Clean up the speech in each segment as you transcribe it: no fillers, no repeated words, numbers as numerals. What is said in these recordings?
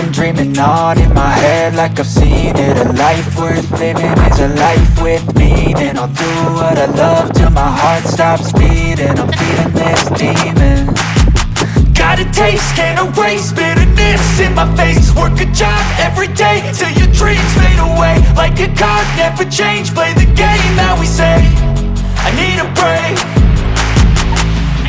been dreaming on in my head like I've seen it. A life worth living is a life with meaning. I'll do what I love till my heart stops beating. I'm feeding this demon. Got a taste, can't erase bitterness in my face. Work a job every day till your dreams fade away. Like a card, never change, play the game that we say. I need a break.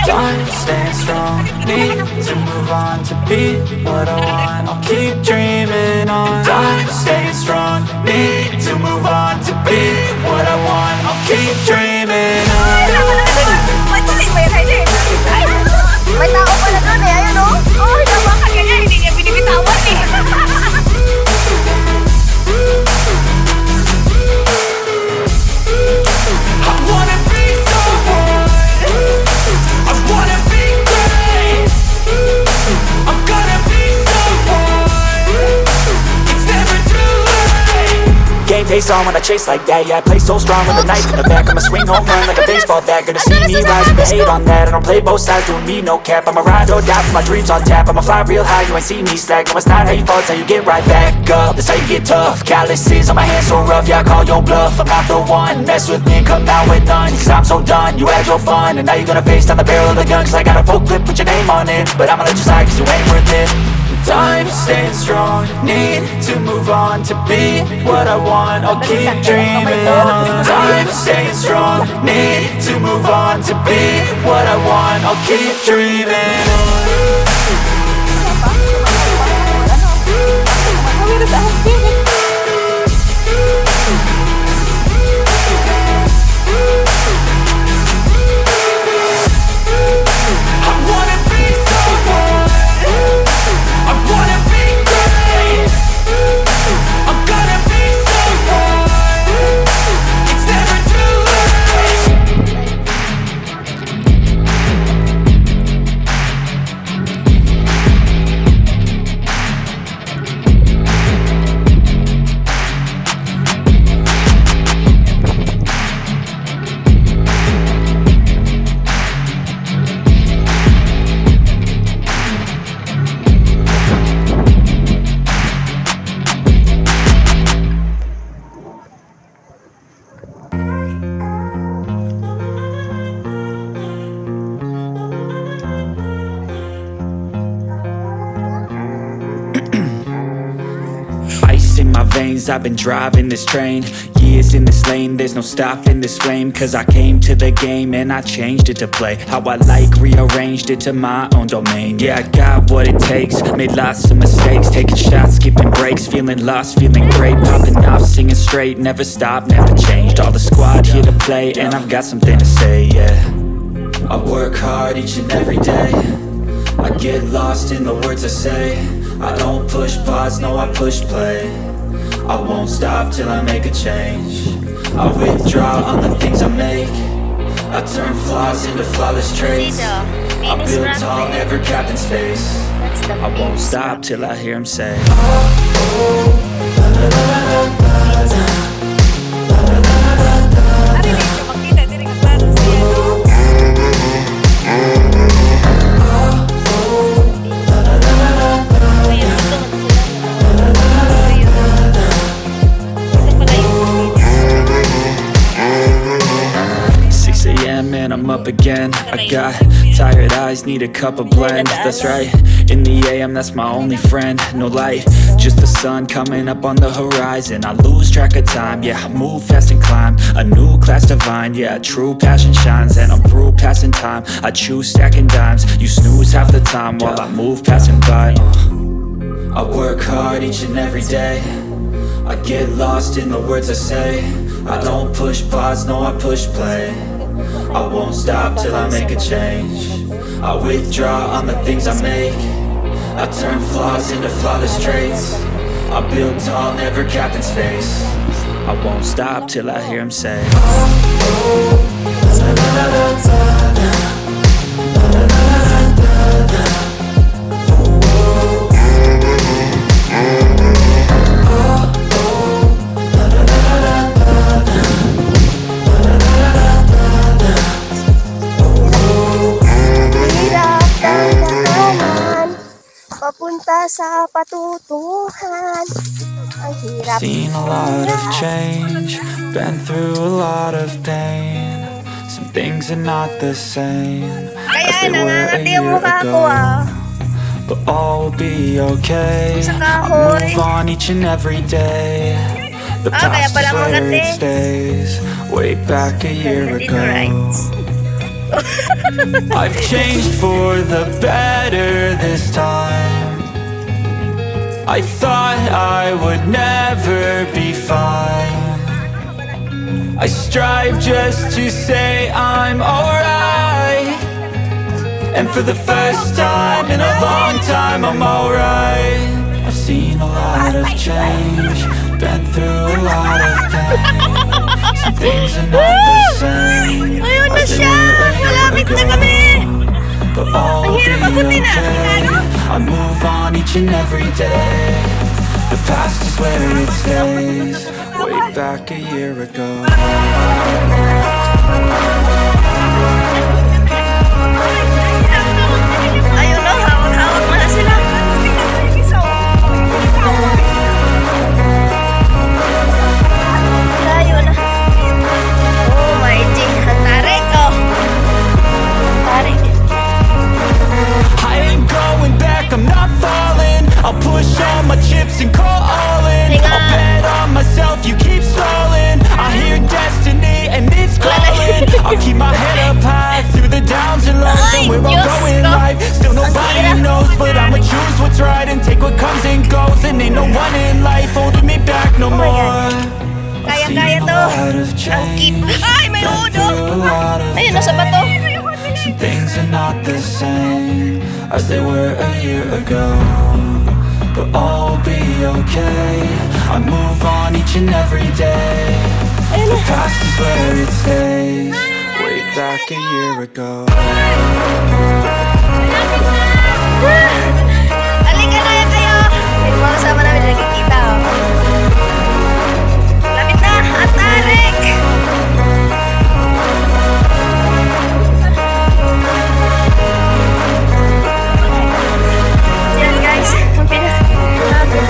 Time staying strong, need to move on to be what I want. I'll keep dreaming on. Time staying strong, need to move on to be what I want. I'll keep dreaming on. May tao pala doon eh, ayun o. Oh, nabakan ka niya, hindi niya binibitawan eh. I wanna be someone, I wanna be great. I'm gonna be someone, it's never too late. Game face on when I chase like that, yeah, I play so strong with a knife in the back. I'ma swing home run like a baseball bat. Gonna see me rise with the hate on that. I don't play both sides, doing me no cap. I'ma ride or die for my dreams on tap. I'ma fly real high, you ain't see me slack. No, it's not how you fall, it's how you get right back up. That's how you get tough. Calluses on my hands so rough, yeah, I call your bluff. I'm not the one, mess with me and come out with none. Cause I'm so done, you had your fun. And now you're gonna face down the barrel of the gun. Cause I got a full clip, put your name on it. But I'ma let you slide cause you ain't worth it. Time staying strong, need to move on to be what I want. I'll keep dreaming on. Time staying strong, need to move on to be what I want. I'll keep dreaming on. I wanna be someone, I wanna be great. I'm gonna be someone, it's never too late. Ice in my veins, I've been driving this train. Years in this lane, there's no stopping this flame. Cause I came to the game and I changed it to play how I like, rearranged it to my own domain. Yeah, I got what it takes, made lots of mistakes. Taking shots, skipping breaks, feeling lost, feeling great. Popping off, singing straight, never stopped, never changed. All the squad here to play and I've got something to say, yeah. I work hard each and every day, I get lost in the words I say. I don't push pause, no, I push play. I won't stop till I make a change. I withdraw on the things I make. I turn flaws into flawless traits. I build tall, never capped in space. I won't stop till I hear him say, and I'm up again. I got tired eyes, need a cup of blend. That's right, in the AM, that's my only friend. No light, just the sun coming up on the horizon. I lose track of time, yeah, I move fast and climb a new class divine, yeah, true passion shines. And I'm through passing time, I choose stacking dimes. You snooze half the time while I move passing by. I work hard each and every day, I get lost in the words I say. I don't push pause, no, I push play. I won't stop till I make a change. I withdraw on the things I make. I turn flaws into flawless traits. I build tall, never capped in space. I won't stop till I hear him say, Papunta sa patutunguhan. Hirap. Seen a lot of change, been through a lot of pain. Some things are not the same as Kaya they were a nangangati yung year mukha ko ago. ah. But all will be okay. Sa I kahoy. move on each and every day. The Kaya past is pala where magati. it stays. Way back a year Dito ago. rights. I've changed for the better this time. I thought I would never be fine. I strive just to say I'm alright. And for the first time in a long time I'm alright. I've seen a lot of change, been through a lot of pain. Some things are not the same Ayun na as they siya! were a year Malapit na kami! ago. But all will Ang be hirap abutin na! okay. I move on each and every day. The past is where it stays. Way back a year ago. Ayun o, hawak-hawak mo na sila. Layo na. Oh my G, ang tarik oh. Tarik. I ain't going back, I'm not falling. I'll push all my chips and call all in. Tinga. I'll bet on myself, you keep stalling. I hear destiny and it's calling. I'll keep my head up high through the downs and lows. Ay, And where I'm Diyos going in ko. life, still nobody Ang hirap. knows. But I'ma choose what's right and take what comes and goes. And ain't no one in life holding me back no Oh my more. God. I've seen Kaya-kaya a to. lot of Ang cute. change, Ay, may been udo. through a lot of Ayun, nasa bato. pain. Some things are not the same as they were a year ago. But all will be okay. I move on each and every day. The past is where it stays. Way back a year ago. Halika na yan kayo. Yung mga kasama namin nagkikita oh. Lapit na, at tarik. Yan guys, ang pinaka.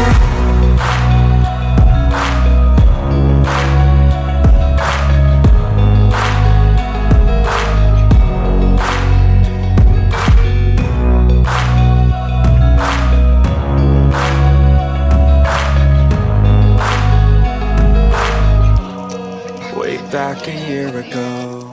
Way back a year ago.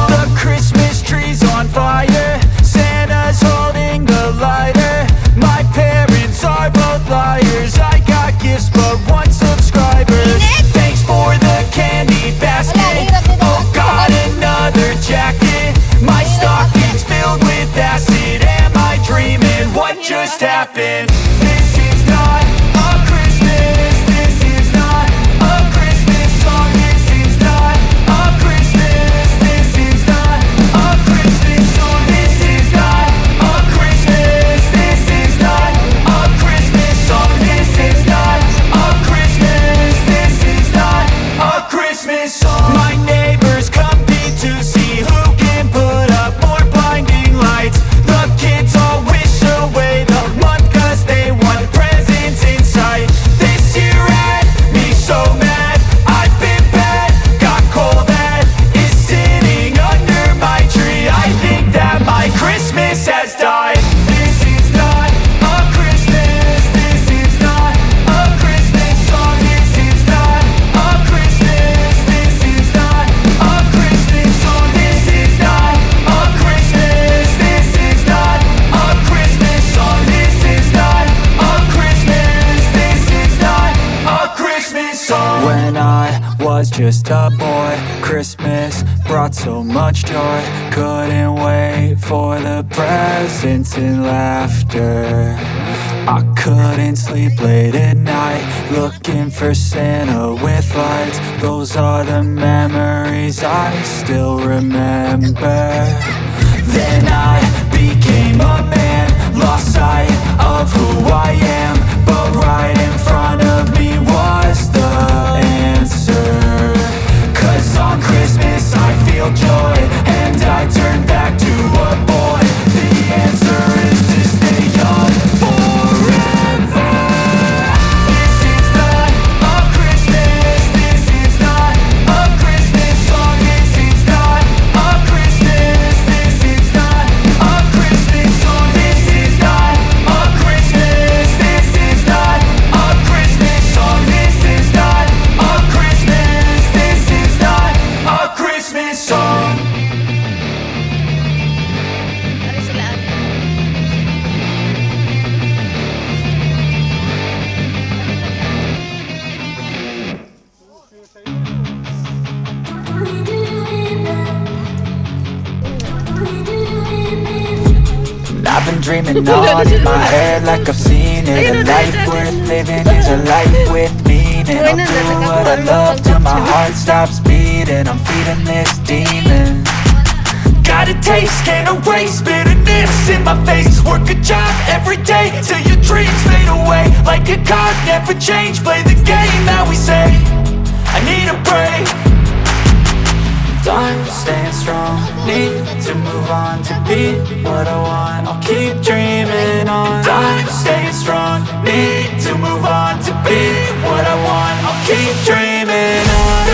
The Christmas tree's on fire. Santa's holding the lighter. My parents are both liars. I got gifts but one subscriber. Thanks for the candy basket. Oh, got another jacket. My stocking's filled with acid. Am I dreaming? What just happened? This is not a Christmas. This is not a Christmas song. This is not a Christmas. This is not a Christmas song. This is not a Christmas. This is not a Christmas song. This is not a Christmas. This is not a Christmas song. My neighbors compete to see who can put up more blinding lights. The kids all wish away the month 'cause they want presents in sight. This year had me so mad. I've been bad, got coal that is sitting under my tree. I think that my Christmas has died. This is not a Christmas. This is not a Christmas song. This is not a Christmas. This is not a Christmas song. This is not a Christmas. This is not a Christmas song. This is not a Christmas. This is not a Christmas song. When I was just a boy, Christmas brought so much joy. Couldn't wait for the presents and laughter. I couldn't sleep late at night, looking for Santa with lights. Those are the memories I still remember. Then I became a man, lost sight of who I am. But right in front of me was the answer. 'Cause on Christmas I feel joy, and I turn back to a boy. The answer is to stay young forever. This is not a Christmas, this is not a Christmas song. This is not a Christmas, this is not a Christmas song. This is not a Christmas, this is not a Christmas song. This is not a Christmas, this is not a Christmas song. Ano sila? I've been dreaming on in my head like I've seen it. A life worth living is a life with meaning. I'll do what I love till my heart stops beating. I'm feeding this demon. Got a taste, can't erase bitterness in my face. Work a job every day till your dreams fade away. Like a card, never change, play the game that we say. I need a break. I'm staying strong, need to move on to be what I want. I'll keep dreaming on. I'm staying strong, need to move on to be what I want. I'll keep dreaming on.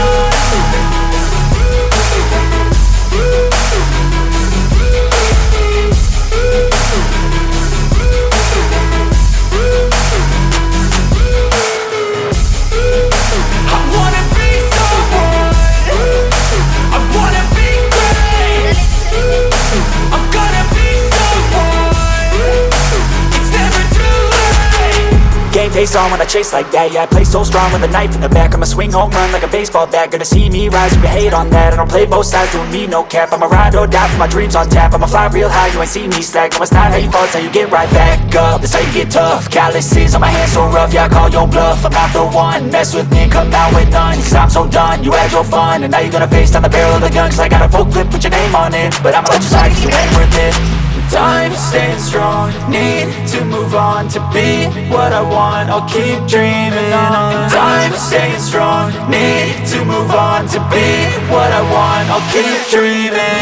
I wanna be someone, I wanna be great. I'm gonna be someone, it's never too late. Game face on when I chase like that. Yeah, I play so strong with a knife in the back. I'ma swing home run like a baseball bat. Gonna see me rise, you can hate on that. I don't play both sides, doing me no cap. I'ma ride or die for my dreams on tap. I'ma fly real high, you ain't see me slack. No, it's not how you fall, it's how you get right back up. That's how you get tough. Calluses on my hands so rough, yeah, I call your bluff. I'm not the one, mess with me and come out with none. Cause I'm so done, you had your fun, and now you're gonna face down the barrel of the gun. Cause I got a full clip, put your name on it. But I'ma let you slide cause you ain't worth it. I'm staying strong, need to move on to be what I want. I'll keep dreaming on. I'm staying strong, need to move on to be what I want. I'll keep dreaming